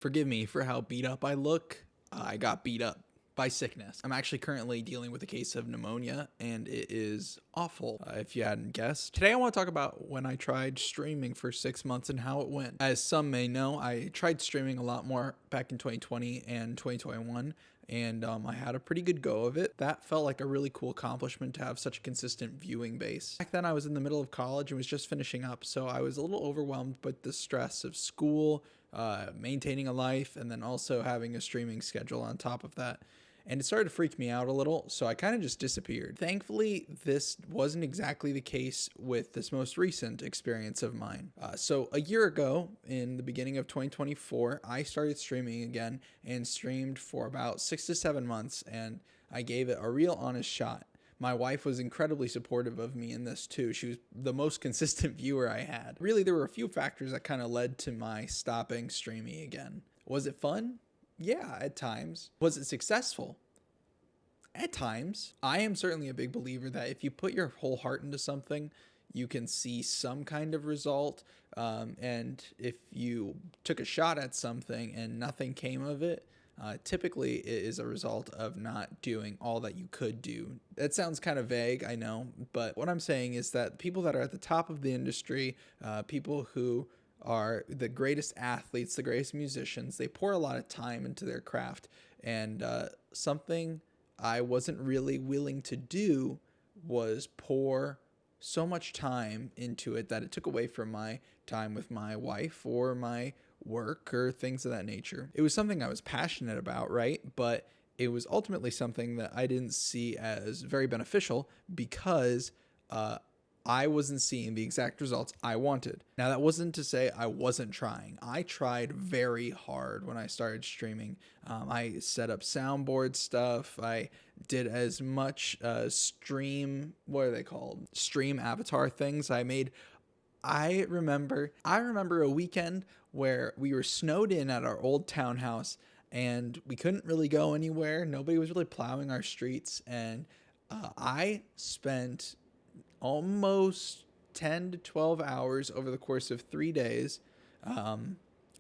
Forgive me for how beat up I look. I got beat up by sickness. I'm actually currently dealing with a case of pneumonia, and it is awful, if you hadn't guessed. Today I want to talk about when I tried streaming for 6 months and how it went. As some may know, I tried streaming a lot more back in 2020 and 2021, and I had a pretty good go of it. That felt like a really cool accomplishment to have such a consistent viewing base. Back then I was in the middle of college and was just finishing up, so I was a little overwhelmed with the stress of school, maintaining a life, and then also having a streaming schedule on top of that. And it started to freak me out a little, so I kind of just disappeared. Thankfully, this wasn't exactly the case with this most recent experience of mine. So a year ago, in the beginning of 2024, I started streaming again and streamed for about 6 to 7 months, and I gave it a real honest shot. My wife was incredibly supportive of me in this too. She was the most consistent viewer I had. Really, there were a few factors that kind of led to my stopping streaming again. Was it fun? Yeah, at times. Was it successful? At times. I am certainly a big believer that if you put your whole heart into something, you can see some kind of result. And if you took a shot at something and nothing came of it, typically it is a result of not doing all that you could do. That sounds kind of vague, I know, but what I'm saying is that people that are at the top of the industry, people who are the greatest athletes, the greatest musicians, they pour a lot of time into their craft. And something I wasn't really willing to do was pour so much time into it that it took away from my time with my wife or my work or things of that nature. It was something I was passionate about, right? But it was ultimately something that I didn't see as very beneficial because I wasn't seeing the exact results I wanted. Now, that wasn't to say I wasn't trying. I tried very hard when I started streaming. I set up soundboard stuff. I did as much stream, what are they called? Stream avatar things I remember a weekend where we were snowed in at our old townhouse and we couldn't really go anywhere. Nobody was really plowing our streets. And I spent almost 10 to 12 hours over the course of 3 days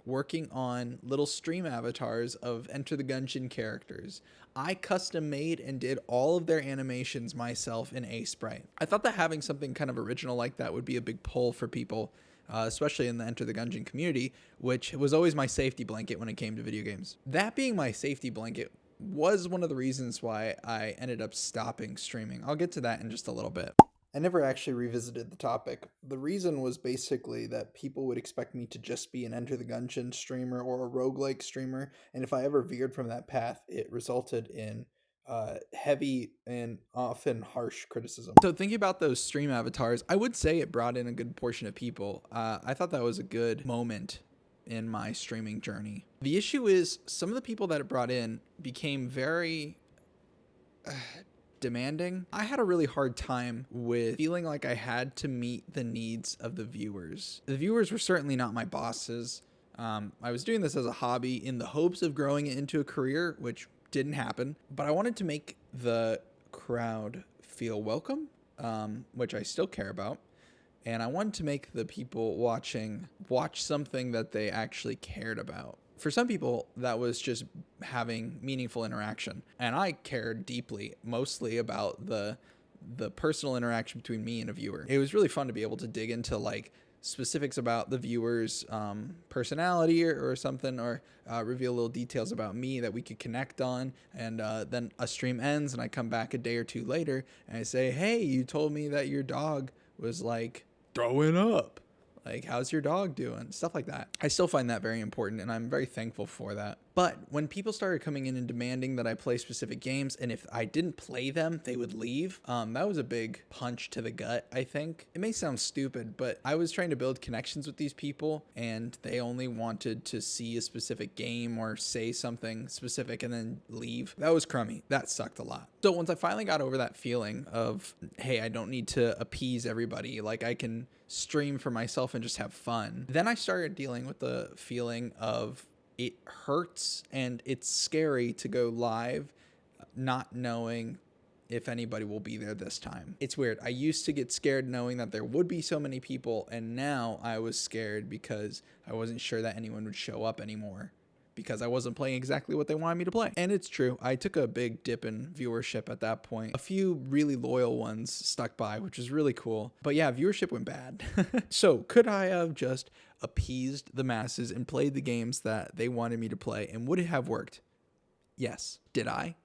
working on little stream avatars of Enter the Gungeon characters. I custom made and did all of their animations myself in Aseprite. I thought that having something kind of original like that would be a big pull for people, especially in the Enter the Gungeon community, which was always my safety blanket when it came to video games. That being my safety blanket was one of the reasons why I ended up stopping streaming. I'll get to that in just a little bit. I never actually revisited the topic. The reason was basically that people would expect me to just be an Enter the Gungeon streamer or a roguelike streamer, and if I ever veered from that path, it resulted in heavy and often harsh criticism. So thinking about those stream avatars, I would say it brought in a good portion of people. I thought that was a good moment in my streaming journey. The issue is some of the people that it brought in became very demanding. I had a really hard time with feeling like I had to meet the needs of the viewers. The viewers were certainly not my bosses. I was doing this as a hobby in the hopes of growing it into a career, which didn't happen, but I wanted to make the crowd feel welcome, which I still care about. And I wanted to make the people watch something that they actually cared about. For some people, that was just having meaningful interaction. And I cared deeply, mostly about the personal interaction between me and a viewer. It was really fun to be able to dig into like specifics about the viewer's personality or something, or reveal little details about me that we could connect on. And then a stream ends and I come back a day or two later and I say, hey, you told me that your dog was like throwing up. Like, how's your dog doing? Stuff like that. I still find that very important, and I'm very thankful for that. But when people started coming in and demanding that I play specific games, and if I didn't play them, they would leave, that was a big punch to the gut, I think. It may sound stupid, but I was trying to build connections with these people, and they only wanted to see a specific game or say something specific and then leave. That was crummy. That sucked a lot. So once I finally got over that feeling of, hey, I don't need to appease everybody, like I can stream for myself and just have fun, then I started dealing with the feeling of it hurts and it's scary to go live not knowing if anybody will be there this time. It's weird. I used to get scared knowing that there would be so many people, and now I was scared because I wasn't sure that anyone would show up anymore because I wasn't playing exactly what they wanted me to play. And it's true, I took a big dip in viewership at that point. A few really loyal ones stuck by, which was really cool. But yeah, viewership went bad. So could I have just appeased the masses and played the games that they wanted me to play, and would it have worked? Yes. Did I?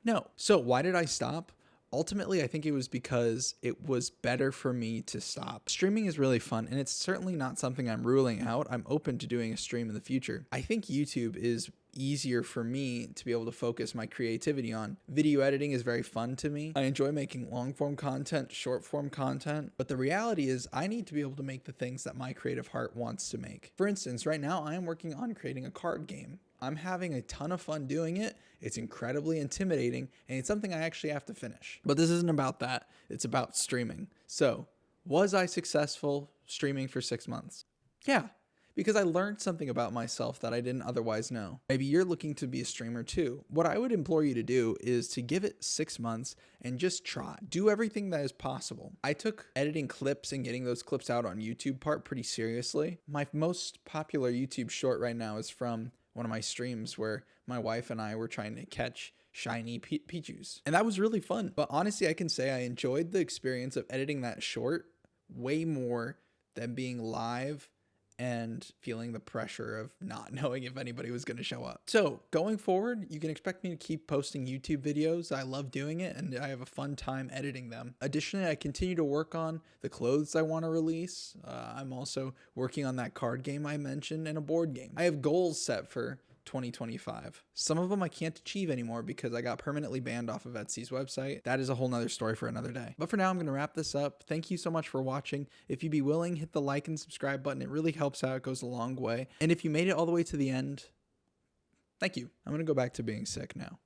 No. So why did I stop? Ultimately, I think it was because it was better for me to stop. Streaming is really fun, and it's certainly not something I'm ruling out. I'm open to doing a stream in the future. I think YouTube is easier for me to be able to focus my creativity on. Video editing is very fun to me. I enjoy making long form content, short form content, but the reality is I need to be able to make the things that my creative heart wants to make. For instance, right now I am working on creating a card game. I'm having a ton of fun doing it. It's incredibly intimidating, and it's something I actually have to finish. But this isn't about that. It's about streaming. So, was I successful streaming for 6 months? Yeah, because I learned something about myself that I didn't otherwise know. Maybe you're looking to be a streamer too. What I would implore you to do is to give it 6 months and just try. Do everything that is possible. I took editing clips and getting those clips out on YouTube part pretty seriously. My most popular YouTube short right now is from one of my streams where my wife and I were trying to catch shiny Pichus. And that was really fun. But honestly, I can say I enjoyed the experience of editing that short way more than being live and feeling the pressure of not knowing if anybody was going to show up. So going forward, you can expect me to keep posting YouTube videos. I love doing it, and I have a fun time editing them. Additionally, I continue to work on the clothes I want to release. I'm also working on that card game I mentioned and a board game. I have goals set for 2025. Some of them I can't achieve anymore because I got permanently banned off of Etsy's website. That is a whole nother story for another day. But for now, I'm going to wrap this up. Thank you so much for watching. If you'd be willing, hit the like and subscribe button. It really helps out. It goes a long way. And if you made it all the way to the end, thank you. I'm going to go back to being sick now.